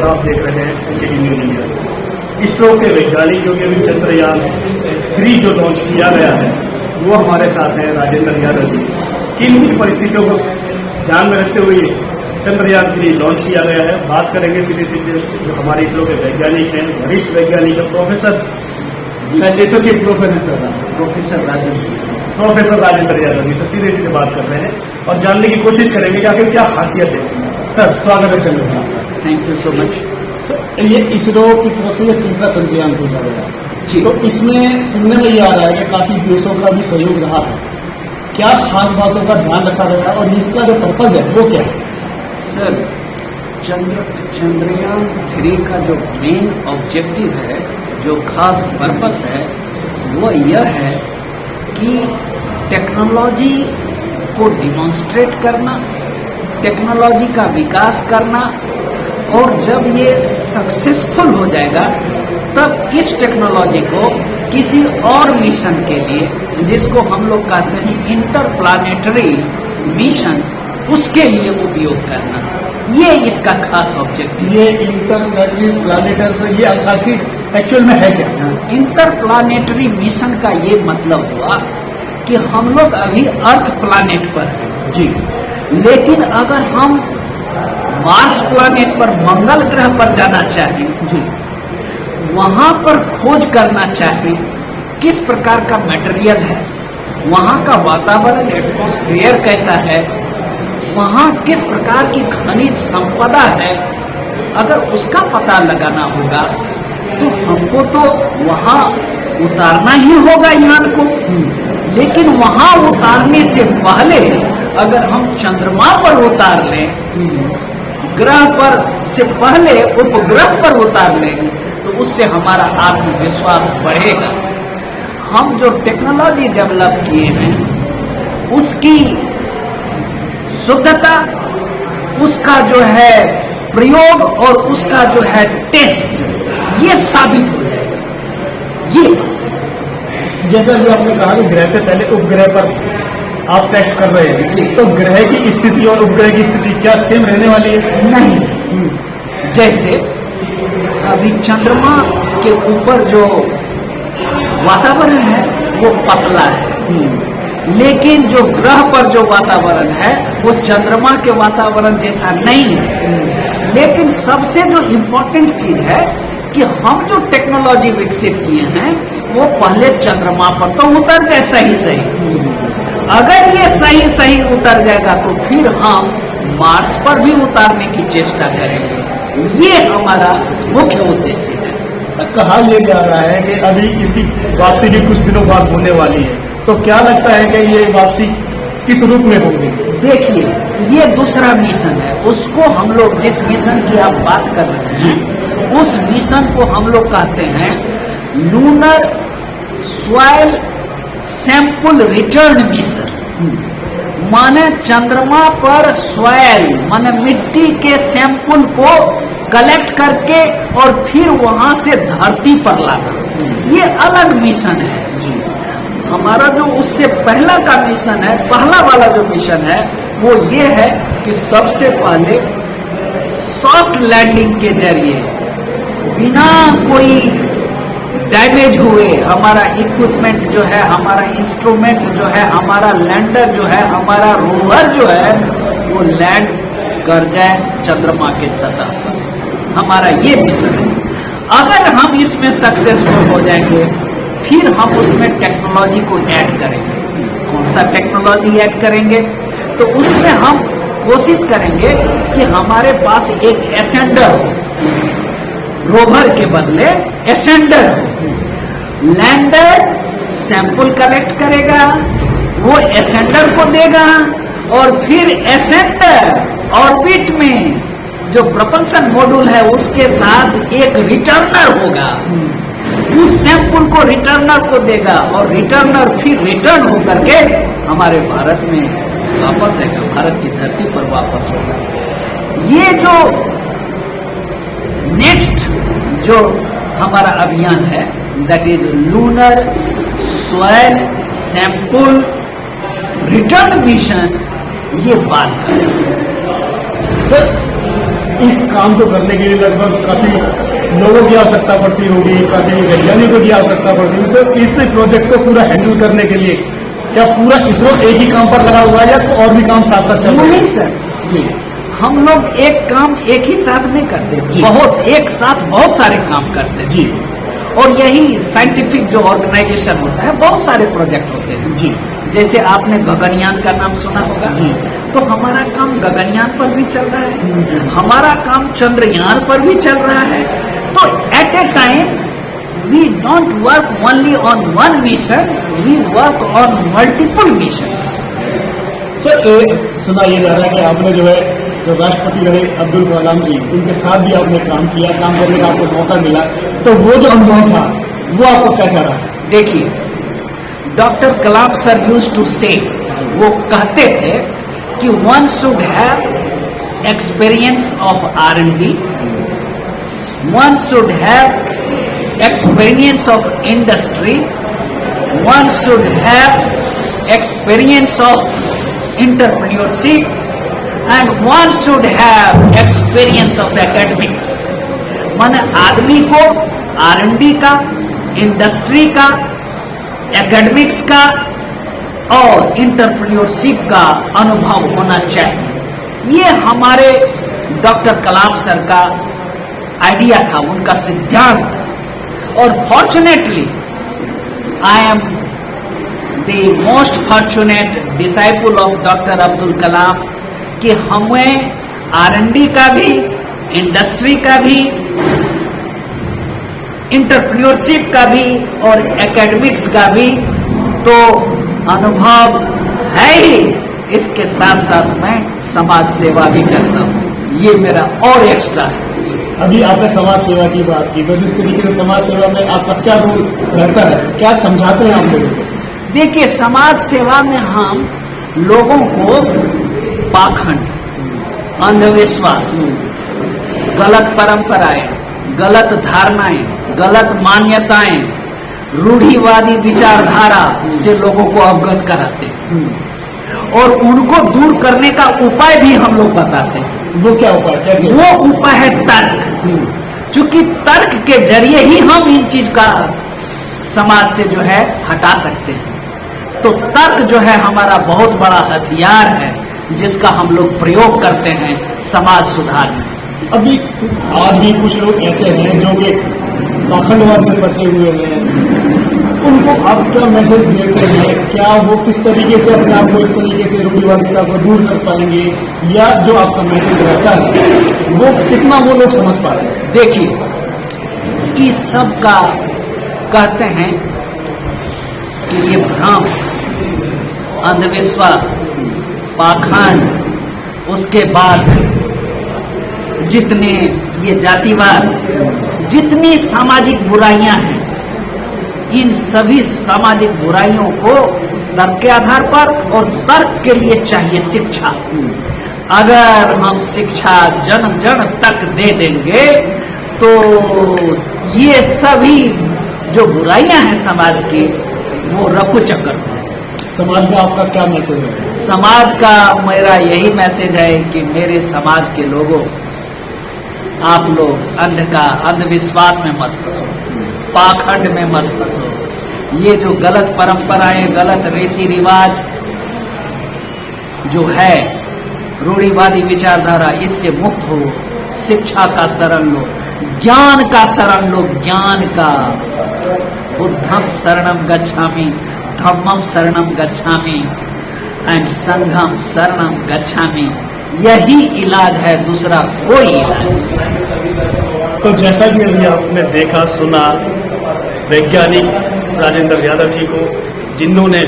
और आप देख रहे हैं एचडी न्यूज इंडिया। इसरो के वैज्ञानिक जो कि अभी चंद्रयान 3 जो लॉन्च किया गया है वो हमारे साथ हैं राजेंद्र यादव जी। किन किन परिस्थितियों को ध्यान में रखते हुए चंद्रयान 3 लॉन्च किया गया है, बात करेंगे सीधे सीधे जो हमारे इसरो के वैज्ञानिक हैं, वरिष्ठ वैज्ञानिक है, एसोसिएट प्रोफेसर राजेंद्र यादव जी से सीधे सीधे बात कर रहे हैं और जानने की कोशिश करेंगे कि आखिर क्या खासियत है इसमें। सर स्वागत है Chandrayaan. Thank you so much. Sir ये इसरो की तरफ से ये तीसरा चंद्रयान भेजा गया जी। तो इसमें सुनने में ये आ रहा है कि काफी देशों का भी सहयोग रहा है, क्या खास बातों का ध्यान रखा गया और इसका जो पर्पज है वो क्या है? सर चंद्रयान 3 का जो मेन ऑब्जेक्टिव है, जो खास पर्पस है, वो यह है कि टेक्नोलॉजी को डिमॉन्स्ट्रेट करना, टेक्नोलॉजी का विकास करना, और जब ये सक्सेसफुल हो जाएगा तब इस टेक्नोलॉजी को किसी और मिशन के लिए, जिसको हम लोग कहते हैं इंटरप्लानेटरी मिशन, उसके लिए उपयोग करना। ये इसका खास ऑब्जेक्टिव। ये इंटरप्लानेटरी प्लानेटर ये आखिर एक्चुअल में है क्या? इंटरप्लानेटरी मिशन का ये मतलब हुआ कि हम लोग अभी अर्थ प्लानेट पर हैं जी, लेकिन अगर हम मार्स प्लानेट पर, मंगल ग्रह पर जाना चाहें जी, वहां पर खोज करना चाहें किस प्रकार का मटेरियल है, वहां का वातावरण, एटमॉस्फेयर कैसा है, वहां किस प्रकार की खनिज संपदा है, अगर उसका पता लगाना होगा तो हमको तो वहां उतारना ही होगा यान को। लेकिन वहां उतारने से पहले अगर हम चंद्रमा पर उतार लें, ग्रह पर से पहले उपग्रह पर उतार लें, तो उससे हमारा आत्मविश्वास बढ़ेगा। हम जो टेक्नोलॉजी डेवलप किए हैं उसकी शुद्धता, उसका जो है प्रयोग और उसका जो है टेस्ट, ये साबित हो जाएगा। ये जैसा कि आपने कहा कि ग्रह से पहले उपग्रह पर आप टेस्ट कर रहे हैं, तो ग्रह की स्थिति और उपग्रह की स्थिति क्या सेम रहने वाली है? नहीं। जैसे अभी चंद्रमा के ऊपर जो वातावरण है वो पतला है, लेकिन जो ग्रह पर जो वातावरण है वो चंद्रमा के वातावरण जैसा नहीं है। लेकिन सबसे जो इम्पोर्टेंट चीज है कि हम जो टेक्नोलॉजी विकसित किए हैं वो पहले चंद्रमा पर तो उतर जाए सही। अगर ये सही उतर जाएगा तो फिर हम मार्स पर भी उतारने की चेष्टा करेंगे। ये हमारा मुख्य उद्देश्य है। कहा यह जा रहा है कि अभी इसकी वापसी भी कुछ दिनों बाद होने वाली है, तो क्या लगता है कि ये वापसी किस रूप में होगी? देखिए, ये दूसरा मिशन है। उसको हम लोग, जिस मिशन की आप बात कर रहे हैं, उस मिशन को हम लोग कहते हैं lunar soil sample return mission. माने चंद्रमा पर सॉइल माने मिट्टी के सैंपल को कलेक्ट करके और फिर वहां से धरती पर लाना, ये अलग मिशन है जी। हमारा जो उससे पहला का मिशन है, पहला वाला जो मिशन है वो ये है कि सबसे पहले सॉफ्ट लैंडिंग के जरिए बिना कोई डैमेज हुए हमारा इक्विपमेंट जो है, हमारा इंस्ट्रूमेंट जो है, हमारा लैंडर जो है, हमारा रोवर जो है, वो लैंड कर जाए चंद्रमा के सतह पर। हमारा ये मिशन है। अगर हम इसमें सक्सेसफुल हो जाएंगे फिर हम उसमें टेक्नोलॉजी को ऐड करेंगे। कौन सा टेक्नोलॉजी ऐड करेंगे? तो उसमें हम कोशिश करेंगे कि हमारे पास एक एसेंडर हो, रोवर के बदले एसेंडर हो। लैंडर सैंपल कलेक्ट करेगा, वो एसेंडर को देगा और फिर एसेंडर ऑर्बिट में जो प्रपल्सन मॉड्यूल है उसके साथ एक रिटर्नर होगा, उस सैंपल को रिटर्नर को देगा और रिटर्नर फिर रिटर्न होकर के हमारे भारत में वापस आएगा, भारत की धरती पर वापस होगा। ये जो नेक्स्ट जो हमारा अभियान है that is lunar soil sample return mission, ये बात है। इस काम को करने के लिए लगभग काफी लोगों की आवश्यकता पड़ती होगी, काफी वैज्ञानिकों की आवश्यकता पड़ती होगी। तो इस प्रोजेक्ट को पूरा हैंडल करने के लिए क्या पूरा इसरो एक ही काम पर लगा हुआ है या और भी काम साथ साथ चल रहे हैं? नहीं सर जी हम लोग एक काम एक ही साथ नहीं करते, जी। बहुत एक साथ बहुत सारे काम करते हैं जी और यही साइंटिफिक जो ऑर्गेनाइजेशन होता है बहुत सारे प्रोजेक्ट होते हैं। जी जैसे आपने गगनयान का नाम सुना होगा, जी। तो हमारा काम गगनयान पर भी चल रहा है, हमारा काम चंद्रयान पर भी चल रहा है। तो at a time we don't work only on one mission, we work on multiple missions. Sir सुना ये जा रहा है कि आपने जो है जो राष्ट्रपति रहे अब्दुल कलाम जी, उनके साथ भी आपने काम किया, काम करने का आपको मौका मिला, तो वो जो अनुभव था वो आपको कैसा रहा? देखिए doctor Kalam sir used to say, वो कहते थे कि one should have experience of R&D, one should have experience of industry, one should have experience of entrepreneurship and one should have experience of academics. माने आदमी को R&D का, industry का, academics का और इंटरप्रेन्योरशिप का अनुभव होना चाहिए। ये हमारे डॉक्टर कलाम सर का आइडिया था, उनका सिद्धांत था। और fortunately I am the most fortunate disciple of doctor Abdul Kalam कि हमें R&D का भी, इंडस्ट्री का भी, इंटरप्रेन्योरशिप का भी और एकेडमिक्स का भी तो अनुभव है ही, इसके साथ साथ मैं समाज सेवा भी करता हूँ, ये मेरा और एक्स्ट्रा है। अभी आपने समाज सेवा की बात की, तो जिस तरीके से समाज सेवा में आपका क्या रोल रहता है, क्या समझाते हैं आप लोगों को? देखिए समाज सेवा में हम लोगों को पाखंड, अंधविश्वास, गलत परंपराएं, गलत धारणाएं, गलत मान्यताएं, रूढ़िवादी विचारधारा से लोगों को अवगत कराते हैं और उनको दूर करने का उपाय भी हम लोग बताते हैं। वो क्या उपाय, कैसे? वो उपाय है तर्क, क्योंकि तर्क के जरिए ही हम इन चीज का समाज से जो है हटा सकते हैं। तो तर्क जो है हमारा बहुत बड़ा हथियार है जिसका हम लोग प्रयोग करते हैं समाज सुधार में। अभी आज भी कुछ लोग ऐसे हैं जो कि पाखंडवाद में फंसे हुए हैं, उनको आप क्या मैसेज देते हैं? क्या वो किस तरीके से अपने आप को इस तरीके से रूढ़िवादिता को दूर कर पाएंगे, या जो आपका मैसेज रहता है वो कितना वो लोग समझ पा रहे हैं? देखिए इस सब का कहते हैं कि ये भ्रम, अंधविश्वास, पाखंड, उसके बाद जितने ये जातिवाद, जितनी सामाजिक बुराइयां हैं, इन सभी सामाजिक बुराइयों को तर्क के आधार पर, और तर्क के लिए चाहिए शिक्षा। अगर हम शिक्षा जन जन तक दे देंगे तो ये सभी जो बुराइयां हैं समाज की वो रफू चक्कर। समाज में आपका क्या मैसेज है? समाज का मेरा यही मैसेज है कि मेरे समाज के लोगों, आप लोग अंधविश्वास में मत फंसो, पाखंड में मत फंसो। ये जो गलत परंपराएं, गलत रीति रिवाज जो है, रूढ़िवादी विचारधारा, इससे मुक्त हो, शिक्षा का शरण लो, ज्ञान का शरण लो, ज्ञान का। बुद्धम शरणम गच्छामि, धम्मम शरणम गच्छामि एंड संघम शरणम गच्छामि। यही इलाज है, दूसरा कोई इलाज नहीं। तो जैसा कि अभी आपने देखा सुना वैज्ञानिक राजेंद्र यादव जी को, जिन्होंने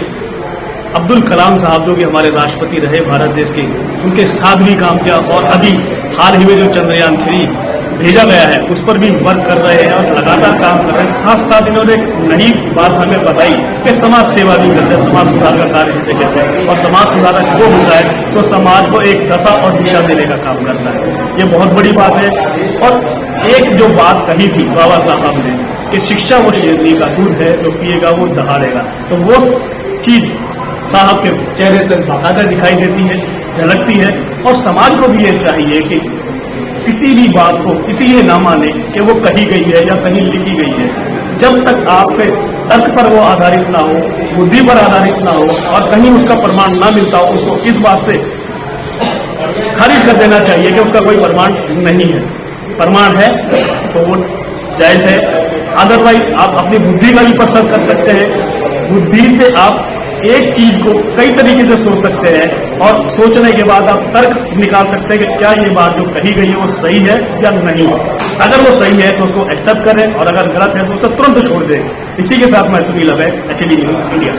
अब्दुल कलाम साहब जो कि हमारे राष्ट्रपति रहे भारत देश के, उनके साथ भी काम किया और अभी हाल ही में जो चंद्रयान 3 भेजा गया है उस पर भी वर्क कर रहे हैं और लगातार काम कर रहे हैं। साथ साथ इन्होंने एक नई बात हमें बताई कि समाज सेवा भी करते हैं, समाज सुधार का कार्य जिसे कहते हैं, और समाज सुधारक वो होता है जो समाज को एक दशा और दिशा देने का काम करता है। ये बहुत बड़ी बात है। और एक जो बात कही थी बाबा साहब ने कि शिक्षा वो शेरनी का दूध है, जो पिएगा वो दहाड़ेगा, तो वो चीज साहब के चेहरे से बाकायदा दिखाई देती है, झलकती है। और समाज को भी ये चाहिए कि किसी भी बात को इसीलिए ना माने कि वो कही गई है या कहीं लिखी गई है। जब तक आपके तर्क पर वो आधारित ना हो, बुद्धि पर आधारित ना हो और कहीं उसका प्रमाण ना मिलता हो, उसको इस बात से खारिज कर देना चाहिए कि उसका कोई प्रमाण नहीं है। प्रमाण है तो वो जायज है, अदरवाइज आप अपनी बुद्धि का भी प्रसन्न कर सकते हैं। बुद्धि से आप एक चीज को कई तरीके से सोच सकते हैं और सोचने के बाद आप तर्क निकाल सकते हैं कि क्या ये बात जो कही गई है वो सही है या नहीं। अगर वो सही है तो उसको एक्सेप्ट करें और अगर गलत है तो उसको तुरंत छोड़ दें। इसी के साथ मैं सुनील अभय, HAD न्यूज इंडिया।